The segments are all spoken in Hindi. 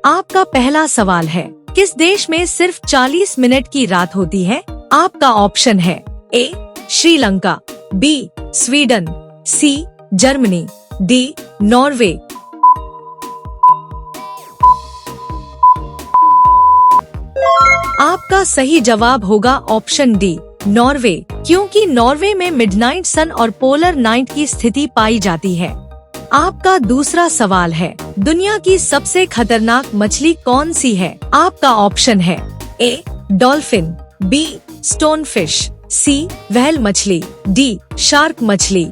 आपका पहला सवाल है, किस देश में सिर्फ 40 मिनट की रात होती है? आपका ऑप्शन है A Sri Lanka, B Sweden, C Germany, D Norway. आपका सही जवाब होगा ऑप्शन डी नॉर्वे, क्योंकि नॉर्वे में मिडनाइट सन और पोलर नाइट की स्थिति पाई जाती है। आपका दूसरा सवाल है, दुनिया की सबसे खतरनाक मछली कौन सी है? आपका ऑप्शन है ए डॉल्फिन, बी स्टोनफिश, सी व्हेल मछली, डी शार्क मछली।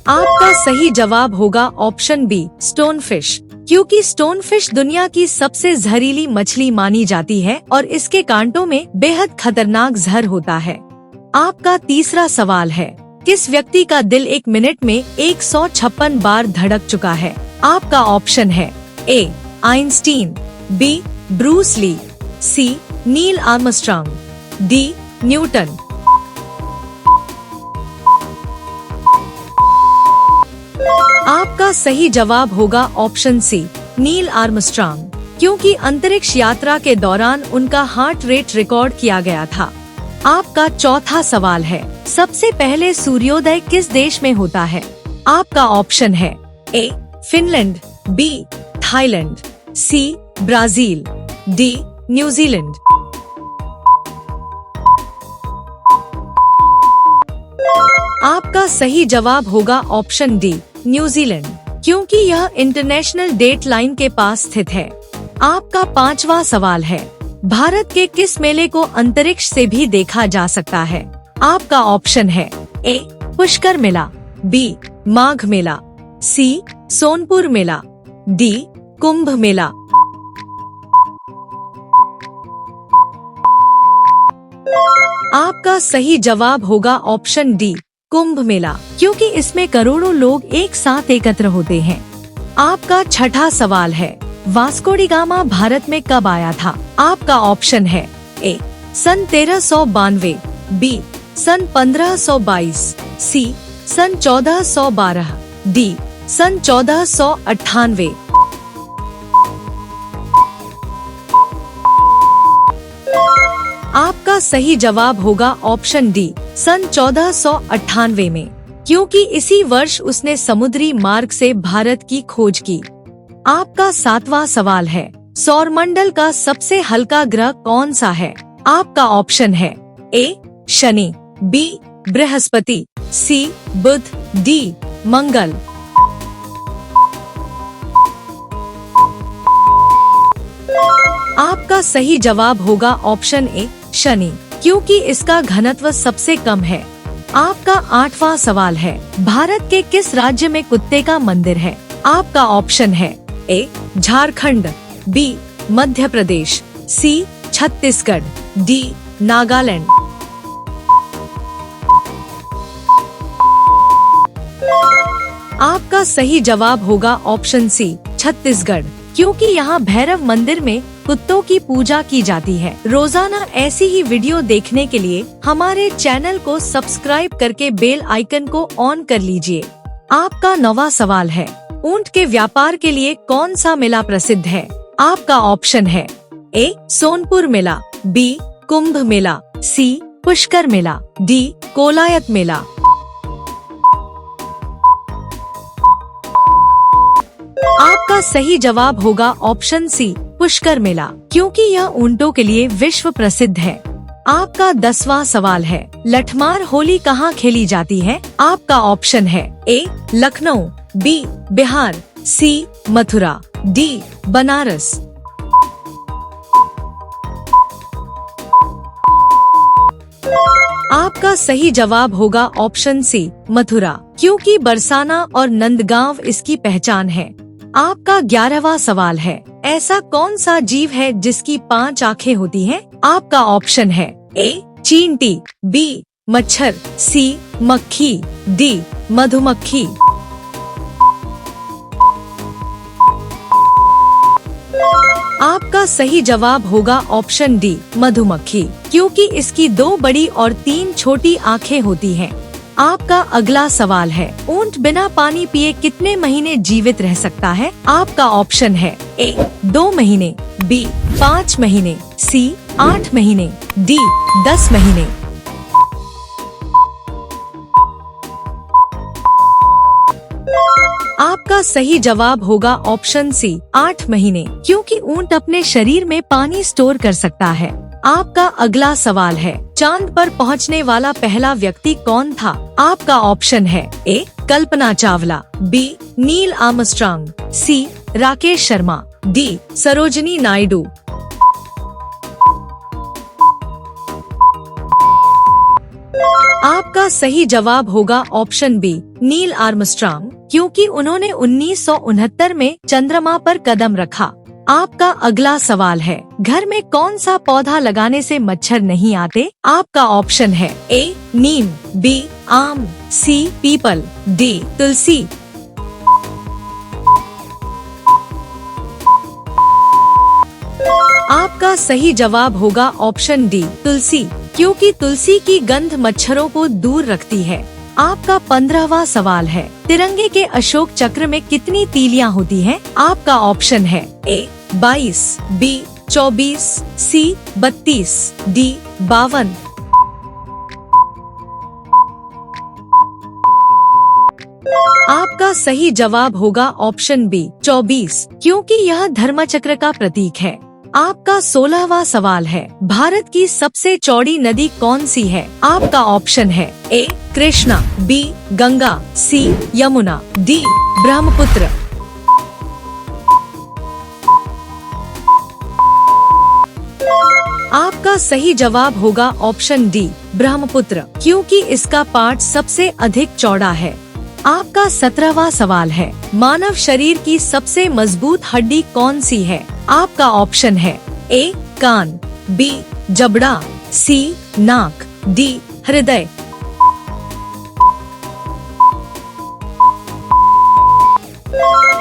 आपका सही जवाब होगा ऑप्शन बी स्टोनफिश, क्योंकि स्टोनफिश दुनिया की सबसे जहरीली मछली मानी जाती है और इसके कांटों में बेहद खतरनाक जहर होता है। आपका तीसरा सवाल है, किस व्यक्ति का दिल 1 मिनट में 156 बार धड़क चुका है? आपका ऑप्शन है ए आइंस्टीन, बी ब्रूस ली, सी नील आर्मस्ट्रांग, डी न्यूटन। आपका सही जवाब होगा ऑप्शन सी नील आर्मस्ट्रांग, क्योंकि अंतरिक्ष यात्रा के दौरान उनका हार्ट रेट रिकॉर्ड किया गया था। आपका चौथा सवाल है, सबसे पहले सूर्योदय किस देश में होता है? आपका ऑप्शन है A Finland, B Thailand, C Brazil, D New Zealand. आपका सही जवाब होगा ऑप्शन डी न्यूजीलैंड, क्योंकि यह इंटरनेशनल डेट लाइन के पास स्थित है। आपका पांचवा सवाल है, भारत के किस मेले को अंतरिक्ष से भी देखा जा सकता है? आपका ऑप्शन है ए पुष्कर मेला, बी माघ मेला, सी सोनपुर मेला, डी कुंभ मेला। आपका सही जवाब होगा ऑप्शन डी कुंभ मेला, क्योंकि इसमें करोड़ों लोग एक साथ एकत्र होते हैं। आपका छठा सवाल है, वास्को डी गामा भारत में कब आया था? आपका ऑप्शन है ए सन 1392, बी सन 1522, सी सन 1412, डी सन 1498। आपका सही जवाब होगा ऑप्शन डी सन 1498 में, क्योंकि इसी वर्ष उसने समुद्री मार्ग से भारत की खोज की। आपका सातवां सवाल है, सौरमंडल का सबसे हल्का ग्रह कौन सा है? आपका ऑप्शन है ए शनि, बी बृहस्पति, सी बुध, डी मंगल। आपका सही जवाब होगा ऑप्शन ए शनि, क्योंकि इसका घनत्व सबसे कम है। आपका आठवां सवाल है, भारत के किस राज्य में कुत्ते का मंदिर है? आपका ऑप्शन है ए झारखंड, बी मध्य प्रदेश, सी छत्तीसगढ़, डी नागालैंड। आपका सही जवाब होगा ऑप्शन सी छत्तीसगढ़, क्योंकि यहाँ भैरव मंदिर में कुत्तों की पूजा की जाती है। रोजाना ऐसी ही वीडियो देखने के लिए हमारे चैनल को सब्सक्राइब करके बेल आइकन को ऑन कर लीजिए। आपका 9वां सवाल है, ऊंट के व्यापार के लिए कौन सा मेला प्रसिद्ध है? आपका ऑप्शन है ए सोनपुर मेला, बी कुंभ मेला, सी पुष्कर मेला, डी कोलायत मेला। आपका सही जवाब होगा ऑप्शन सी पुष्कर मेला, क्योंकि यह ऊंटों के लिए विश्व प्रसिद्ध है। आपका 10वां सवाल है, लठमार होली कहाँ खेली जाती है? आपका ऑप्शन है ए लखनऊ, बी बिहार, सी मथुरा, डी बनारस। आपका सही जवाब होगा ऑप्शन सी मथुरा, क्योंकि बरसाना और नंदगांव इसकी पहचान है। आपका 11वां सवाल है, ऐसा कौन सा जीव है जिसकी 5 आँखें होती हैं? आपका ऑप्शन है ए चींटी, बी मच्छर, सी मक्खी, डी मधुमक्खी। आपका सही जवाब होगा ऑप्शन डी मधुमक्खी, क्योंकि इसकी 2 बड़ी और 3 छोटी आँखें होती हैं। आपका अगला सवाल है, ऊंट बिना पानी पिए कितने महीने जीवित रह सकता है? आपका ऑप्शन है ए 2 महीने, बी 5 महीने, सी 8 महीने, डी 10 महीने। आपका सही जवाब होगा ऑप्शन सी 8 महीने, क्योंकि ऊंट अपने शरीर में पानी स्टोर कर सकता है। आपका अगला सवाल है, चांद पर पहुंचने वाला पहला व्यक्ति कौन था? आपका ऑप्शन है ए Kalpana Chawla, B Neil Armstrong, सी राकेश शर्मा, डी सरोजिनी नायडू। आपका सही जवाब होगा ऑप्शन बी नील आर्मस्ट्रांग, क्योंकि उन्होंने 1969 में चंद्रमा पर कदम रखा। आपका अगला सवाल है, घर में कौन सा पौधा लगाने से मच्छर नहीं आते? आपका ऑप्शन है ए नीम, बी आम, सी पीपल, डी तुलसी। आपका सही जवाब होगा ऑप्शन डी तुलसी, क्योंकि तुलसी की गंध मच्छरों को दूर रखती है। आपका 15वां सवाल है, तिरंगे के अशोक चक्र में कितनी तीलियां होती हैं? आपका ऑप्शन है ए 22, बी 24, सी 32, डी 52। आपका सही जवाब होगा ऑप्शन बी 24, क्योंकि यह धर्मचक्र का प्रतीक है। आपका 16वां सवाल है, भारत की सबसे चौड़ी नदी कौन सी है? आपका ऑप्शन है ए कृष्णा, बी गंगा, सी यमुना, डी ब्रह्मपुत्र। आपका सही जवाब होगा ऑप्शन डी ब्रह्मपुत्र, क्योंकि इसका पार्ट सबसे अधिक चौड़ा है। आपका 17वां सवाल है, मानव शरीर की सबसे मजबूत हड्डी कौन सी है? आपका ऑप्शन है ए कान, बी जबड़ा, सी नाक, डी हृदय।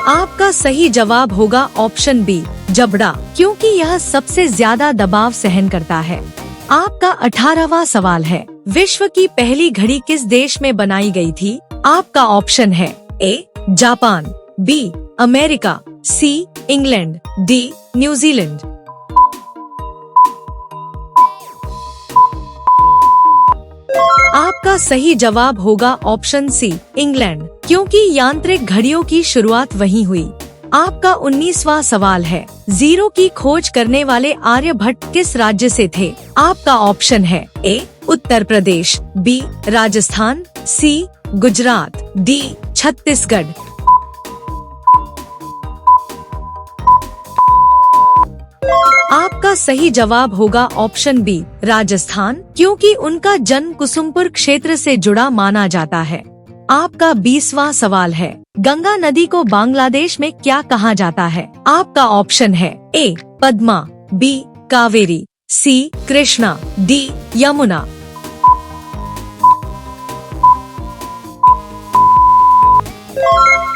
आपका सही जवाब होगा ऑप्शन बी जबड़ा, क्योंकि यह सबसे ज्यादा दबाव सहन करता है। आपका 18वां सवाल है, विश्व की पहली घड़ी किस देश में बनाई गई थी? आपका ऑप्शन है A Japan, B America, C England, D New Zealand. आपका सही जवाब होगा ऑप्शन सी इंग्लैंड, क्योंकि यांत्रिक घड़ियों की शुरुआत वहीं हुई। आपका 19वां सवाल है, जीरो की खोज करने वाले आर्यभट्ट किस राज्य से थे? आपका ऑप्शन है ए उत्तर प्रदेश, बी राजस्थान, सी गुजरात, डी छत्तीसगढ़। आपका सही जवाब होगा ऑप्शन बी राजस्थान, क्योंकि उनका जन्म कुसुमपुर क्षेत्र से जुड़ा माना जाता है। आपका 20वां सवाल है, गंगा नदी को बांग्लादेश में क्या कहा जाता है? आपका ऑप्शन है ए पद्मा, बी कावेरी, सी कृष्णा, डी यमुना।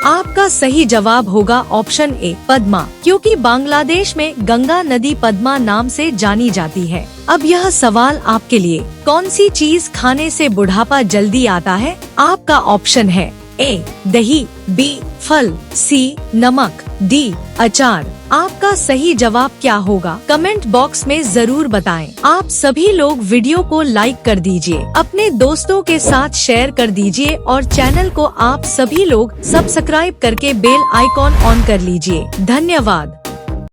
आपका सही जवाब होगा ऑप्शन ए पद्मा, क्योंकि बांग्लादेश में गंगा नदी पद्मा नाम से जानी जाती है। अब यह सवाल आपके लिए, कौन सी चीज खाने से बुढ़ापा जल्दी आता है? आपका ऑप्शन है ए दही, बी फल, सी नमक, डी अचार। आपका सही जवाब क्या होगा? कमेंट बॉक्स में जरूर बताएं। आप सभी लोग वीडियो को लाइक कर दीजिए, अपने दोस्तों के साथ शेयर कर दीजिए और चैनल को आप सभी लोग सब्सक्राइब करके बेल आइकॉन ऑन कर लीजिए। धन्यवाद।